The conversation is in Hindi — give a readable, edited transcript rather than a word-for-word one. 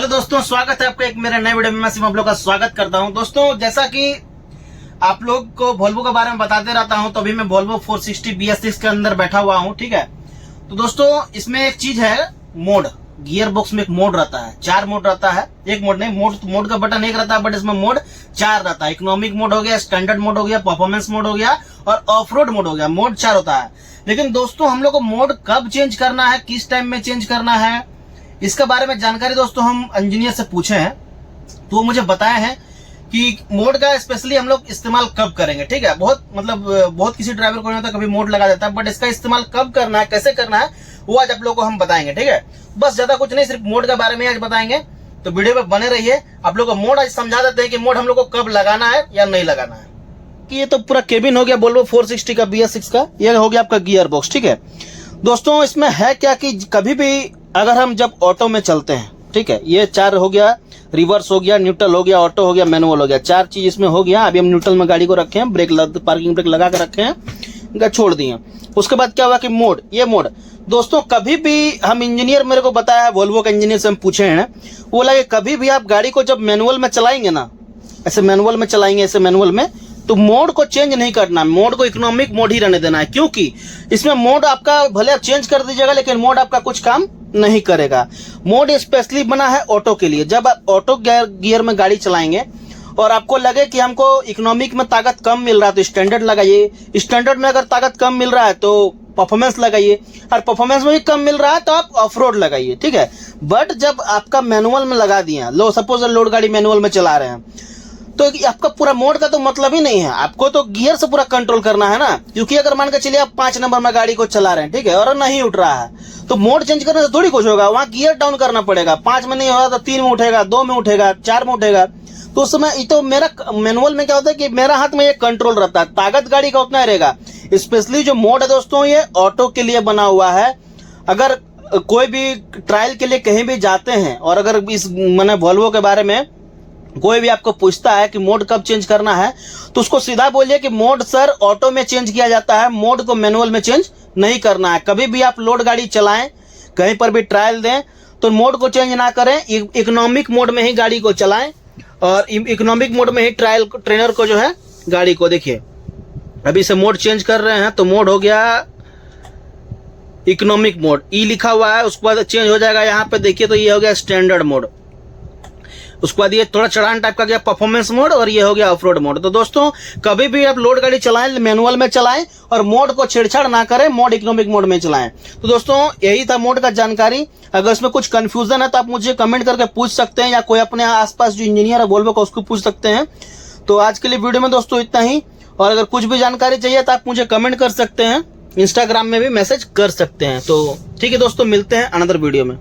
हेलो दोस्तों, स्वागत है आपका एक मेरे नए वीडियो में। मैं आप लोग का स्वागत करता हूं। दोस्तों, जैसा कि आप लोग को वोल्वो के बारे में बताते रहता हूं, तो अभी मैं वोल्वो 460 BS6 के अंदर बैठा हुआ हूं। ठीक है, तो दोस्तों इसमें एक चीज है, मोड। गियर बॉक्स में एक मोड रहता है, 4 मोड रहता है। एक मोड नहीं, मोड का बटन एक रहता है, बट इसमें मोड 4 रहता है। इकोनॉमिक मोड हो गया, स्टैंडर्ड मोड हो गया, परफॉर्मेंस मोड हो गया और ऑफ रोड मोड हो गया। मोड 4 होता है। लेकिन दोस्तों, हम लोग को मोड कब चेंज करना है, किस टाइम में चेंज करना है, इसके बारे में जानकारी दोस्तों हम इंजीनियर से पूछे हैं, तो वो मुझे बताए हैं कि मोड का स्पेशली हम लोग इस्तेमाल कब करेंगे। ठीक है, बहुत किसी ड्राइवर को नहीं होता, कभी मोड लगा देता है, बट इसका इस्तेमाल कब करना है, कैसे करना है, वो आज आप लोगों को हम बताएंगे। ठीक है, बस ज्यादा कुछ नहीं, सिर्फ मोड के बारे में आज बताएंगे, तो वीडियो में बने रहिए। आप लोग को मोड आज समझा देते हैं कि मोड हम लोग को कब लगाना है या नहीं लगाना है। कि ये तो पूरा केबिन हो गया वोल्वो 460 का BS6 का, ये हो गया आपका गियर बॉक्स। ठीक है दोस्तों, इसमें है क्या कि कभी भी अगर हम जब ऑटो में चलते हैं, ठीक है, ये 4 हो गया, रिवर्स हो गया, न्यूट्रल हो गया, ऑटो हो गया, मैनुअल हो गया, 4 चीज इसमें हो गया। अभी हम न्यूट्रल में गाड़ी को रखे हैं, पार्किंग ब्रेक लगा के रखे हैं, छोड़ दिए। उसके बाद क्या हुआ कि मोड, ये मोड दोस्तों कभी भी हम इंजीनियर मेरे को बताया है, वोल्वो के इंजीनियर से हम पूछे हैं, वो लगे कभी भी आप गाड़ी को जब मैनुअल में चलाएंगे ना, ऐसे मैनुअल में चलाएंगे, ऐसे मैनुअल में, तो मोड को चेंज नहीं करना, मोड को इकोनॉमिक मोड ही रहने देना है। क्योंकि इसमें मोड आपका भले आप चेंज कर दीजिएगा, लेकिन मोड आपका कुछ काम नहीं करेगा। मोड स्पेशली बना है ऑटो के लिए। जब आप ऑटो गियर में गाड़ी चलाएंगे और आपको लगे कि हमको इकोनॉमिक में ताकत कम मिल रहा है, तो स्टैंडर्ड लगाइए। स्टैंडर्ड में अगर ताकत कम मिल रहा है तो परफॉर्मेंस लगाइए, और परफॉर्मेंस में भी कम मिल रहा है तो आप ऑफ रोड लगाइए। ठीक है, बट जब आपका मैनुअल में लगा दिया, लो सपोज लोड गाड़ी मैनुअल में चला रहे हैं, तो आपका पूरा मोड का तो मतलब ही नहीं है। आपको तो गियर से पूरा कंट्रोल करना है ना। क्योंकि अगर मान के चलिए आप 5 नंबर में गाड़ी को चला रहे हैं, ठीक है, और नहीं उठ रहा है, तो मोड चेंज करने से थोड़ी कुछ होगा। वहां गियर डाउन करना पड़ेगा। 5 में नहीं होगा तो 3 में उठेगा, 2 में उठेगा, 4 में उठेगा। तो उस समय तो मेरा मैनुअल में क्या होता है कि मेरा हाथ में ये कंट्रोल रहता है, ताकत गाड़ी का उतना ही रहेगा। स्पेशली जो मोड है दोस्तों, ये ऑटो के लिए बना हुआ है। अगर कोई भी ट्रायल के लिए कहीं भी जाते हैं, और अगर इस मैंने वोल्वो के बारे में कोई भी आपको पूछता है कि मोड कब चेंज करना है, तो उसको सीधा बोलिए कि मोड सर ऑटो में चेंज किया जाता है, मोड को मैनुअल में चेंज नहीं करना है। कभी भी आप लोड गाड़ी चलाएं, कहीं पर भी ट्रायल दें, तो मोड को चेंज ना करें, इकोनॉमिक मोड में ही गाड़ी को चलाएं। और इकोनॉमिक मोड में ही ट्रेनर को जो है गाड़ी को, देखिए अभी से मोड चेंज कर रहे हैं, तो मोड हो गया इकोनॉमिक मोड, ई लिखा हुआ है, उसके बाद चेंज हो जाएगा। यहाँ पे देखिए तो ये हो गया स्टैंडर्ड मोड, उसके बाद ये थोड़ा चढ़ान टाइप का गया परफॉर्मेंस मोड, और ये हो गया ऑफ रोड मोड। तो दोस्तों कभी भी आप लोड गाड़ी चलाएं, मैनुअल में चलाएं और मोड को छेड़छाड़ ना करें, मोड इकोनॉमिक मोड में चलाएं। तो दोस्तों यही था मोड का जानकारी। अगर इसमें कुछ कंफ्यूजन है तो आप मुझे कमेंट करके पूछ सकते हैं, या कोई अपने आसपास जो इंजीनियर है वोल्वो का, उसको पूछ सकते हैं। तो आज के लिए वीडियो में दोस्तों इतना ही, और अगर कुछ भी जानकारी चाहिए तो आप मुझे कमेंट कर सकते हैं, इंस्टाग्राम में भी मैसेज कर सकते हैं। तो ठीक है दोस्तों, मिलते हैं अनदर वीडियो में।